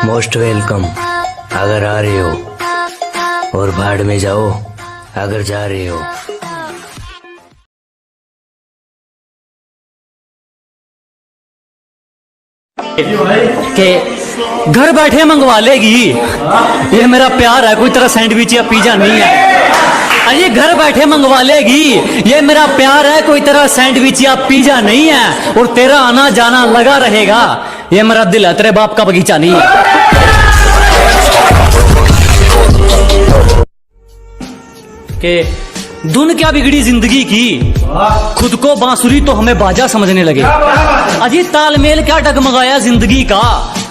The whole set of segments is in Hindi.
मोस्ट वेलकम अगर आ रहे हो, और भाड़ में जाओ अगर जा रहे हो। के घर बैठे मंगवा लेगी, ये मेरा प्यार है, कोई तरह सैंडविच या पिज्जा नहीं है। अरे घर बैठे मंगवा लेगी, ये मेरा प्यार है, कोई तरह सैंडविच या पिज्जा नहीं है। और तेरा आना जाना लगा रहेगा, ये मेरा दिल है, तेरे बाप का बगीचा नहीं है। के धुन क्या बिगड़ी जिंदगी की, खुद को बांसुरी तो हमें बाजा समझने लगे। अजी तालमेल क्या डगमगाया जिंदगी का,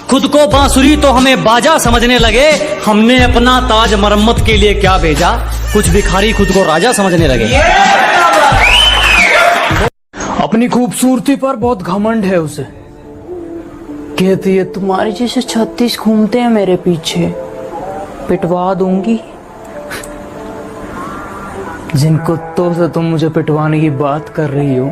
खुद को बांसुरी तो हमें बाजा समझने लगे। हमने अपना ताज मरम्मत के लिए क्या भेजा, कुछ भिखारी खुद को राजा समझने लगे। अपनी खूबसूरती पर बहुत घमंड है उसे, कहती है तुम्हारे जैसे 36 घूमते हैं मेरे पीछे, पिटवा दूंगी। जिन कुत्तों से तुम मुझे पिटवाने की बात कर रही हो,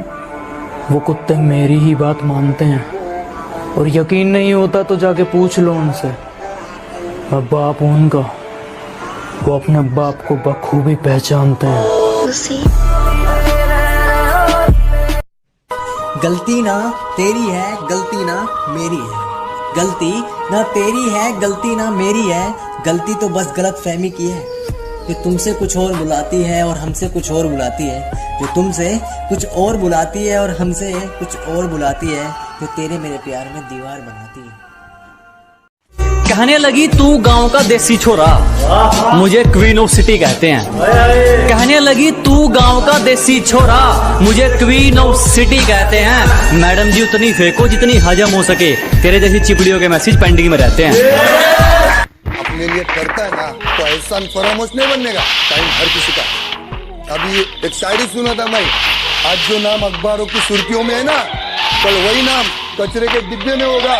वो कुत्ते मेरी ही बात मानते हैं। और यकीन नहीं होता तो जाके पूछ लो उनसे, अब बाप उनका, वो अपने बाप को बखूबी पहचानते हैं। गलती ना तेरी है, गलती ना मेरी है। गलती ना तेरी है, गलती ना मेरी है। गलती तो बस गलत फहमी की है, जो तुमसे कुछ और बुलाती है और हमसे कुछ और बुलाती है। जो तुमसे कुछ और बुलाती है और हमसे कुछ और बुलाती है, जो तेरे मेरे प्यार में दीवार बनाती है। कहने लगी तू गांव का देसी छोरा, मुझे क्वीन ऑफ सिटी कहते हैं। कहने लगी तू गांव का देसी छोरा, मुझे क्वीन ऑफ सिटी कहते हैं। मैडम जी उतनी फेंको जितनी हजम हो सके, तेरे जैसी चिपड़ियों के मैसेज पेंडिंग में रहते हैं। अपने लिए करता है ना तो एहसान फरामोश नहीं बनने का टाइम हर किसी का। अभी एक शायरी सुना था मैं, आज जो नाम अखबारों की सुर्खियों में है ना, कल वही नाम कचरे के डिब्बे में होगा।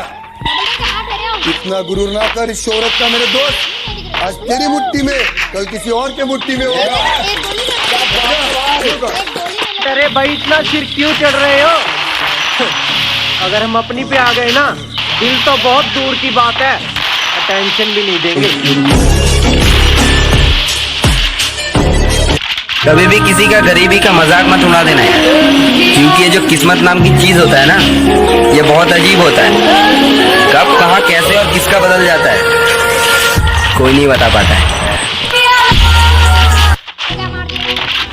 इतना गुरूर ना कर इस शोहरत का मेरे दोस्त, आज तेरी मुट्ठी में कल किसी और के मुट्ठी में होगा। अरे भाई इतना सिर क्यों चढ़ रहे हो? अगर हम अपनी पे आ गए ना, दिल तो बहुत दूर की बात है, टेंशन भी नहीं देंगे। कभी भी किसी का गरीबी का मजाक मत उड़ा देना है, क्योंकि ये जो किस्मत नाम की चीज होता है ना, ये बहुत अजीब होता है। कब कहाँ कैसे और किसका बदल जाता है, कोई नहीं बता पाता है।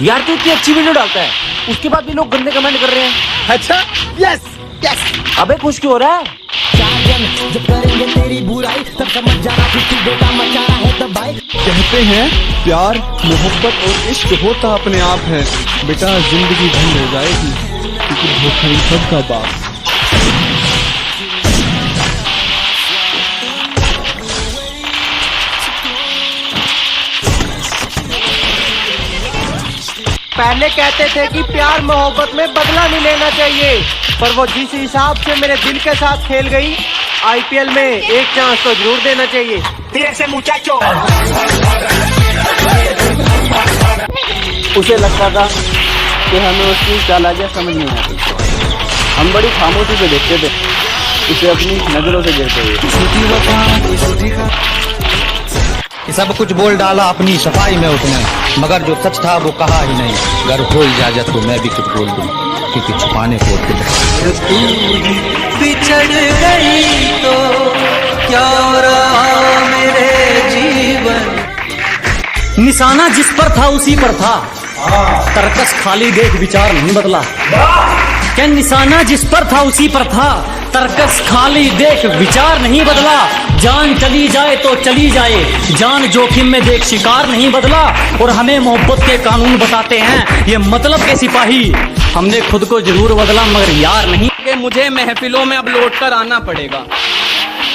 यार तू इतनी अच्छी वीडियो डालता है, उसके बाद भी लोग गंदे कमेंट कर रहे हैं। अच्छा यस यस, अबे खुश क्यों हो रहा है? जब करेंगे तेरी बुराई तब समझ जाना कि तू बेटा मचा रहा है दबाई। कहते हैं प्यार मोहब्बत और इश्क होता अपने आप है, बेटा जिंदगी धन हो जाएगी क्योंकि धोखा ही सबका बाप। पहले कहते थे कि प्यार मोहब्बत में बदला नहीं लेना चाहिए, पर वो जिस हिसाब से मेरे दिल के साथ खेल गई, आईपीएल में एक चांस तो जरूर देना चाहिए। उसे लगता था कि हमें उसकी चालाकियां समझ नहीं आती, हम बड़ी खामोशी से देखते थे उसे अपनी नजरों से गिरते हुए। सब कुछ बोल डाला अपनी सफाई में उसने, मगर जो सच था वो कहा ही नहीं। अगर हो इजाजत तो मैं भी कुछ बोल दूं, क्योंकि छुपाने को बिछड़ गई तो क्या रहा मेरे जीवन। निशाना जिस पर था उसी पर था, तरकस खाली देख विचार नहीं बदला। क्या निशाना जिस पर था उसी पर था, तरकस खाली देख विचार नहीं बदला। जान चली जाए तो चली जाए, जान जोखिम में देख शिकार नहीं बदला। और हमें मोहब्बत के कानून बताते हैं ये मतलब के सिपाही, हमने खुद को जरूर बदला मगर यार नहीं। कि मुझे महफिलों में अब लौट कर आना पड़ेगा,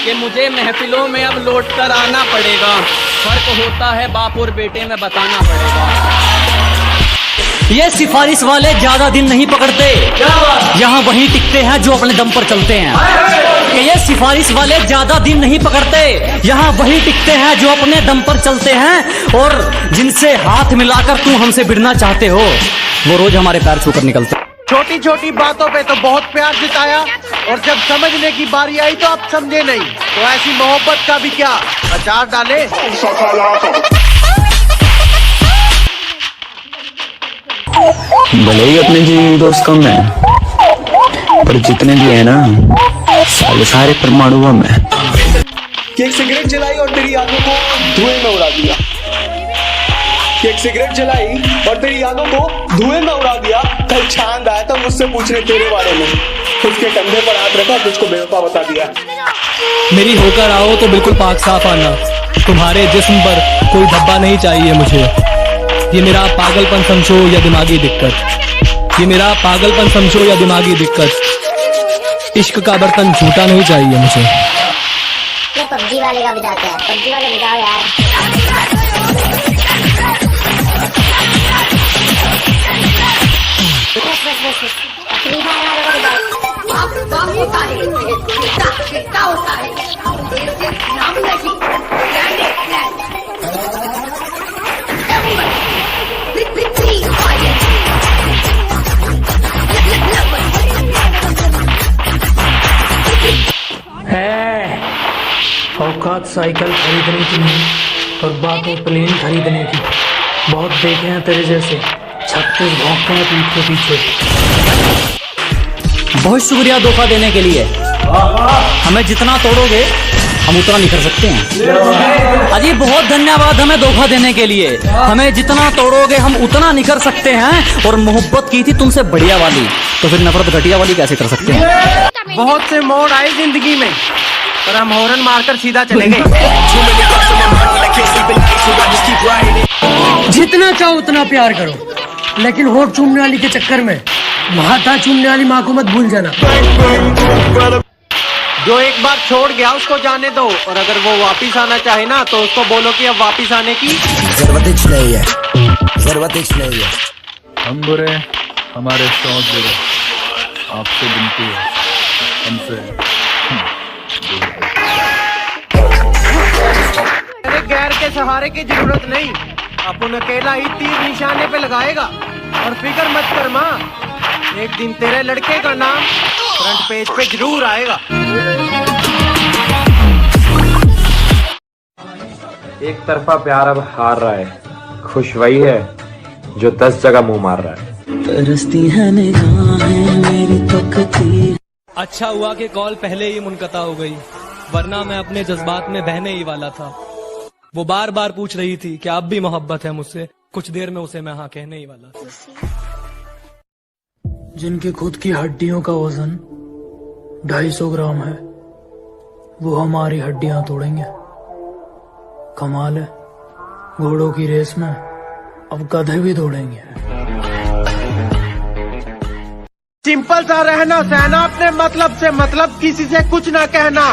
कि मुझे महफिलों में अब लौट कर आना पड़ेगा। फर्क होता है बाप और बेटे में बताना पड़ेगा। ये सिफारिश वाले ज्यादा दिन नहीं पकड़ते, यहाँ वही टिकते हैं जो अपने दम पर चलते हैं। ये सिफारिश वाले ज्यादा दिन नहीं पकड़ते, यहाँ वही टिकते हैं जो अपने दम पर चलते हैं। और जिनसे हाथ मिलाकर तुम हमसे भिड़ना चाहते हो, वो रोज हमारे पैर छूकर निकलते। छोटे छोटी छोटी बातों पे तो बहुत प्यार जताया, और जब समझने की बारी आई तो आप समझे नहीं। तो ऐसी मोहब्बत का भी क्या अचार डाले। भले ही अपने जी दोस्त कम है, पर जितने भी है ना सारे परमाणु बम है। एक सिगरेट जलाई और तेरी यादों को धुएं में उड़ा दिया। एक सिगरेट जलाई और तेरी यादों को धुएं में उड़ा दिया। कल चांद आया था मुझसे पूछने तेरे बारे में, उसके कंधे पर हाथ रखा, तुझको बेवफा बता दिया। मेरी होकर आओ तो बिल्कुल पाक साफ आना, तुम्हारे जिस्म पर कोई धब्बा नहीं चाहिए मुझे। ये मेरा पागलपन समझो या दिमागी दिक्कत, ये मेरा पागलपन समझो या दिमागी दिक्कत, इश्क का बर्तन झूठा नहीं चाहिए मुझे। ये पबजी वाले का बजाते हैं, पबजी वाले बजाओ यार। बस फ्री फायर वाले का बजाओ। होता है कितना होता है नाम नहीं औकात साइकिल खरीदने की नहीं और बात हो प्लेन खरीदने की। बहुत देखे हैं तेरे जैसे 36 भौंकते हैं पीठ के पीछे। बहुत शुक्रिया धोखा देने के लिए। हमें जितना तोड़ोगे हम उतना निखर सकते हैं। अजी बहुत धन्यवाद हमें धोखा देने के लिए। हमें जितना तोड़ोगे हम उतना निखर सकते हैं। और मोहब्बत की थी तुमसे बढ़िया वाली, तो फिर नफरत घटिया वाली कैसे कर सकते हैं। बहुत से मोड़ आए जिंदगी में, पर हम हॉर्न मारकर सीधा चले गए। जितना चाहो उतना प्यार करो, लेकिन होठ चूमने वाली के चक्कर में माथा चूमने वाली माँ को मत भूल जाना। जो एक बार छोड़ गया उसको जाने दो, और अगर वो वापिस आना चाहे ना तो उसको बोलो कि अब वापिस आने की जरूरत नहीं है, जरूरत नहीं है। हम बुरे, हमारे शौक बुरे, आपसे बिनती है हमसे अरे गैर के सहारे की जरूरत नहीं, अपन अकेला ही तीर निशाने पे लगाएगा। और फिक्र मत कर माँ, एक दिन तेरे लड़के का नाम फ्रंट पेज पे जरूर आएगा। एक तरफा प्यार अब हार रहा है, खुश वही है जो 10 जगह मुंह मार रहा है। तरसती है निगाहें मेरी तकती। अच्छा हुआ कि कॉल पहले ही मुनक़ता हो गई, वरना मैं अपने जज्बात में बहने ही वाला था। वो बार बार पूछ रही थी कि अब भी मोहब्बत है मुझसे, कुछ देर में उसे मैं हाँ कहने ही वाला था। जिनकी खुद की हड्डियों का वजन 250 ग्राम है, वो हमारी हड्डियां तोड़ेंगे। कमाल है, घोड़ों की रेस में अब गधे भी दौड़ेंगे। सिंपल सा रहना सहना, अपने मतलब से मतलब, किसी से कुछ ना कहना।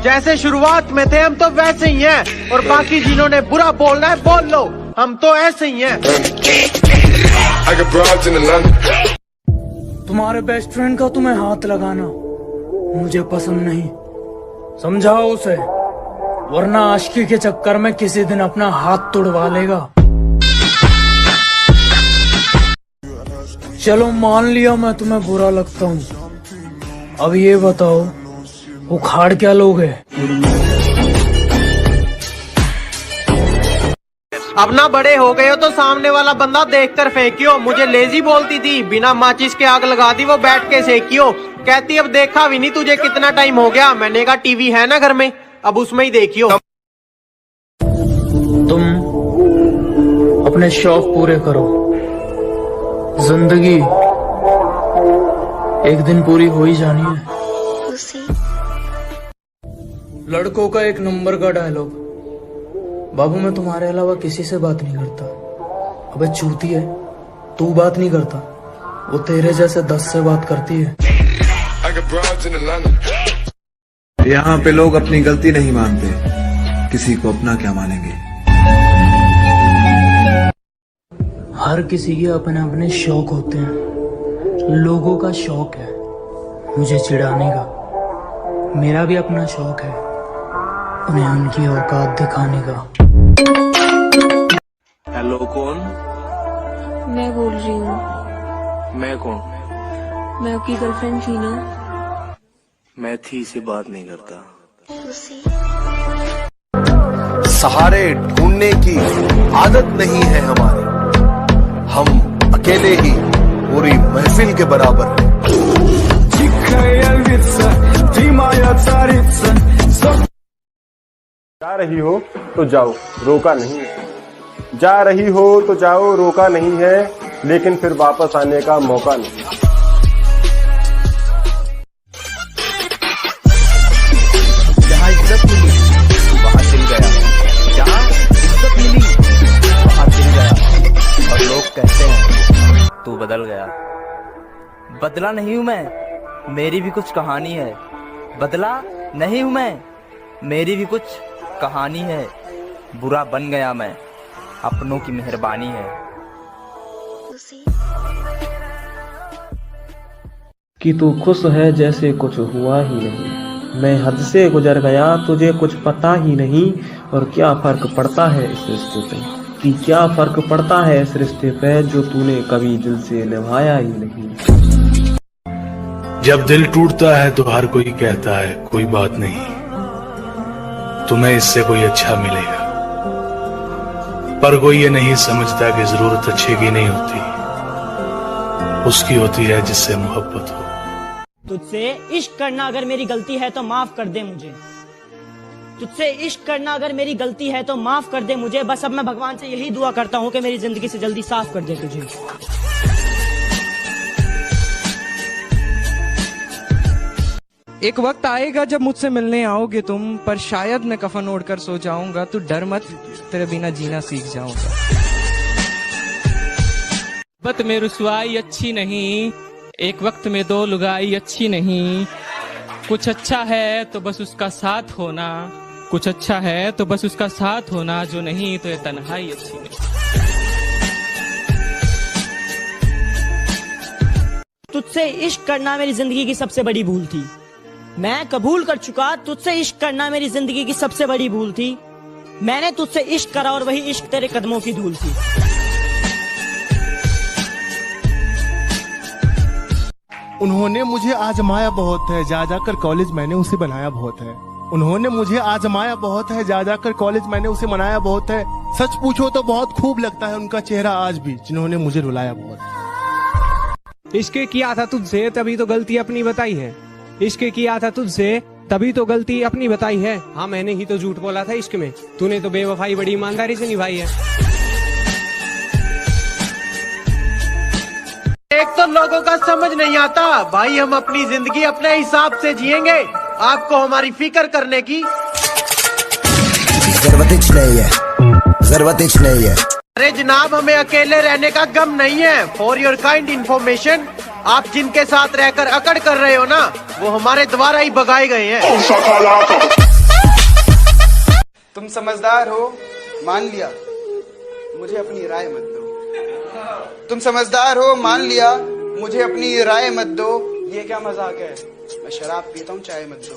जैसे शुरुआत में थे हम तो वैसे ही हैं, और बाकी जिन्होंने बुरा बोलना है बोल लो, हम तो ऐसे ही हैं। तुम्हारे बेस्ट फ्रेंड का तुम्हें हाथ लगाना मुझे पसंद नहीं, समझाओ उसे, वरना आशिकी के चक्कर में किसी दिन अपना हाथ तोड़वा लेगा। चलो मान लिया मैं तुम्हें बुरा लगता हूँ, अब ये बताओ उखाड़ क्या लोगे। अब ना बड़े हो गए हो तो सामने वाला बंदा देखकर फेंकियो। मुझे लेजी बोलती थी, बिना माचिस के आग लगा दी वो बैठ के सेकियो। कहती अब देखा भी नहीं तुझे कितना टाइम हो गया। मैंने कहा टीवी है ना घर में, अब उसमें ही देखियो। तुम अपने शौक पूरे करो, जिंदगी एक दिन पूरी हो ही जानी है। लड़कों का एक नंबर का डायलॉग, बाबू मैं तुम्हारे अलावा किसी से बात नहीं करता। अबे चूती है, तू बात नहीं करता, वो तेरे जैसे 10 से बात करती है। यहाँ पे लोग अपनी गलती नहीं मानते, किसी को अपना क्या मानेंगे। हर किसी के अपने अपने शौक होते हैं। लोगों का शौक है मुझे चिढ़ाने का, मेरा भी अपना शौक है उन्हें उनकी औकात दिखाने का। हेलो कौन? मैं बोल रही हूँ। मैं कौन? मैं आपकी गर्लफ्रेंड थी ना। मैं थी से बात नहीं करता। सहारे ढूंढने की आदत नहीं है हमारी, हम अकेले ही पूरी महफिल के बराबर हैं। जा रही हो तो जाओ, रोका नहीं है। जा रही हो तो जाओ, रोका नहीं है, लेकिन फिर वापस आने का मौका नहीं। जहाँ इज्जत मिली वहाँ दिल गया, जहाँ इज्जत मिली वहाँ दिल गया, और लोग कहते हैं तू बदल गया। बदला नहीं हूँ मैं, मेरी भी कुछ कहानी है। बदला नहीं हूँ मैं, मेरी भी कुछ कहानी है। बुरा बन गया मैं, अपनों की मेहरबानी है। कि तू खुश है जैसे कुछ हुआ ही नहीं, मैं हद से गुजर गया तुझे कुछ पता ही नहीं। और क्या फर्क पड़ता है इस रिश्ते पे, कि क्या फर्क पड़ता है इस रिश्ते पे जो तूने कभी दिल से निभाया ही नहीं। जब दिल टूटता है तो हर कोई कहता है कोई बात नहीं, तुम्हें इससे कोई अच्छा मिलेगा, पर कोई ये नहीं समझता कि जरूरत अच्छे की नहीं होती, उसकी होती है जिससे मोहब्बत हो। तुझसे इश्क करना अगर मेरी गलती है तो माफ कर दे मुझे। तुझसे इश्क करना अगर मेरी गलती है तो माफ कर दे मुझे। बस अब मैं भगवान से यही दुआ करता हूँ कि मेरी जिंदगी से जल्दी साफ कर दे तुझे। एक वक्त आएगा जब मुझसे मिलने आओगे तुम, पर शायद मैं कफन ओढ़कर सो जाऊंगा। तू डर मत, तेरे बिना जीना सीख जाऊंगा। बत में रुसवाई अच्छी नहीं, एक वक्त में दो लुगाई अच्छी नहीं। कुछ अच्छा है तो बस उसका साथ होना, कुछ अच्छा है तो बस उसका साथ होना, जो नहीं तो ये तन्हाई अच्छी नहीं। तुझसे इश्क करना मेरी जिंदगी की सबसे बड़ी भूल थी। मैं कबूल कर चुका, तुझसे इश्क करना मेरी जिंदगी की सबसे बड़ी भूल थी। मैंने तुझसे इश्क करा और वही इश्क तेरे कदमों की धूल थी। उन्होंने मुझे आजमाया बहुत है, जा जाकर कॉलेज मैंने उसे बनाया बहुत है। उन्होंने मुझे आजमाया बहुत है, जा जाकर कॉलेज मैंने उसे मनाया बहुत है। सच पूछो तो बहुत खूब लगता है उनका चेहरा आज भी, जिन्होंने मुझे रुलाया बहुत। इश्क किया था तुझसे तभी तो गलती अपनी बताई है। इश्क किया था तुझसे तभी तो गलती अपनी बताई है। हाँ, मैंने ही तो झूठ बोला था इश्क में, तूने तो बेवफाई बड़ी ईमानदारी से निभाई है। एक तो लोगों का समझ नहीं आता भाई, हम अपनी जिंदगी अपने हिसाब से जिएंगे, आपको हमारी फिक्र करने की जरूरत नहीं है। अरे जनाब, हमें अकेले रहने का गम नहीं है। फॉर योर काइंड इन्फॉर्मेशन, आप जिनके साथ रहकर अकड़ कर रहे हो ना, वो हमारे द्वारा ही भगाए गए हैं। तुम समझदार हो, मान लिया, मुझे अपनी राय मत दो। तुम समझदार हो, मान लिया, मुझे अपनी राय मत दो। ये क्या मजाक है, मैं शराब पीता हूँ, चाय मत दो।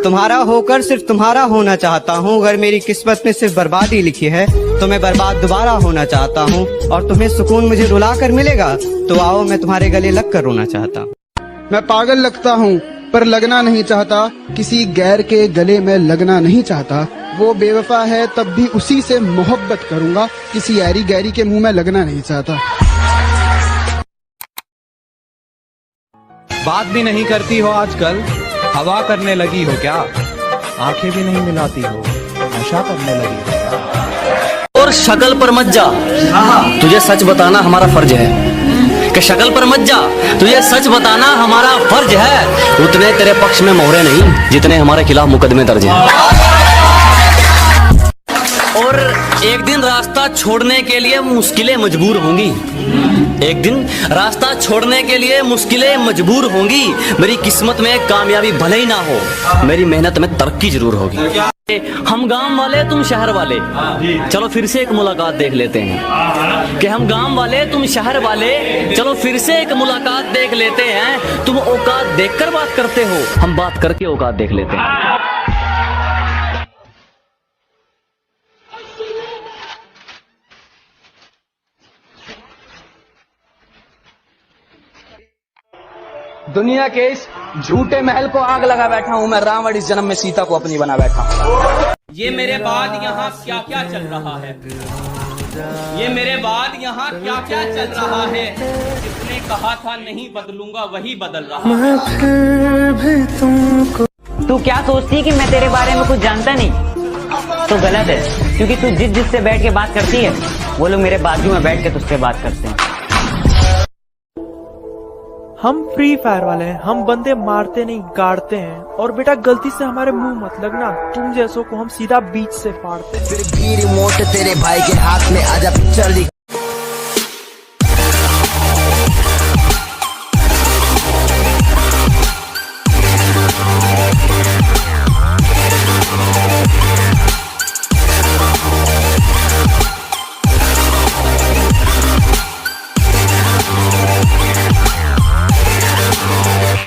तुम्हारा होकर सिर्फ तुम्हारा होना चाहता हूँ। अगर मेरी किस्मत में सिर्फ बर्बादी लिखी है तो मैं बर्बाद दोबारा होना चाहता हूँ। और तुम्हें सुकून मुझे रुला कर मिलेगा तो आओ, मैं तुम्हारे गले लग कर रोना चाहता हूँ। मैं पागल लगता हूँ पर लगना नहीं चाहता, किसी गैर के गले में लगना नहीं चाहता। वो बेवफा है तब भी उसी से मोहब्बत करूंगा, किसी ऐरी गैरी के मुंह में लगना नहीं चाहता। बात भी नहीं करती हो आजकल, हवा करने लगी हो क्या? आंखें भी नहीं मिलाती हो, नशा करने लगी हो क्या? और शक्ल पर मत जा, तुझे सच बताना हमारा फर्ज है। कि शक्ल पर मत जा, तुझे सच बताना हमारा फर्ज है। उतने तेरे पक्ष में मोहरे नहीं जितने हमारे खिलाफ मुकदमे दर्ज हैं। और एक दिन रास्ता छोड़ने के लिए मुश्किलें मजबूर होंगी। एक दिन रास्ता छोड़ने के लिए मुश्किलें मजबूर होंगी। मेरी किस्मत में कामयाबी भले ही ना हो, मेरी मेहनत में तरक्की जरूर होगी। हम गांव वाले तुम शहर वाले, चलो फिर से एक मुलाकात देख लेते हैं। कि हम गांव वाले तुम शहर वाले, चलो फिर से एक मुलाकात देख लेते हैं। तुम औकात देखकर बात करते हो, हम बात करके औकात देख लेते हैं। दुनिया के इस झूठे महल को आग लगा बैठा हूँ मैं, रावण इस जन्म में सीता को अपनी बना बैठा हूँ। ये मेरे बाद यहाँ क्या क्या चल रहा है, ये मेरे बाद यहाँ क्या क्या चल रहा है, जिसने कहा था नहीं बदलूंगा वही बदल रहा है। तू क्या सोचती है कि मैं तेरे बारे में कुछ जानता नहीं? तो गलत है, क्योंकि तू जिससे बैठ के बात करती है वो लोग मेरे बाजू में बैठ के तुझसे बात करते हैं। हम फ्री फायर वाले हैं, हम बंदे मारते नहीं गाड़ते हैं। और बेटा गलती से हमारे मुंह मत लगना, तुम जैसों को हम सीधा बीच से फाड़ते हैं। फिर भी रिमोट तेरे भाई के हाथ में, आजा पिक्चर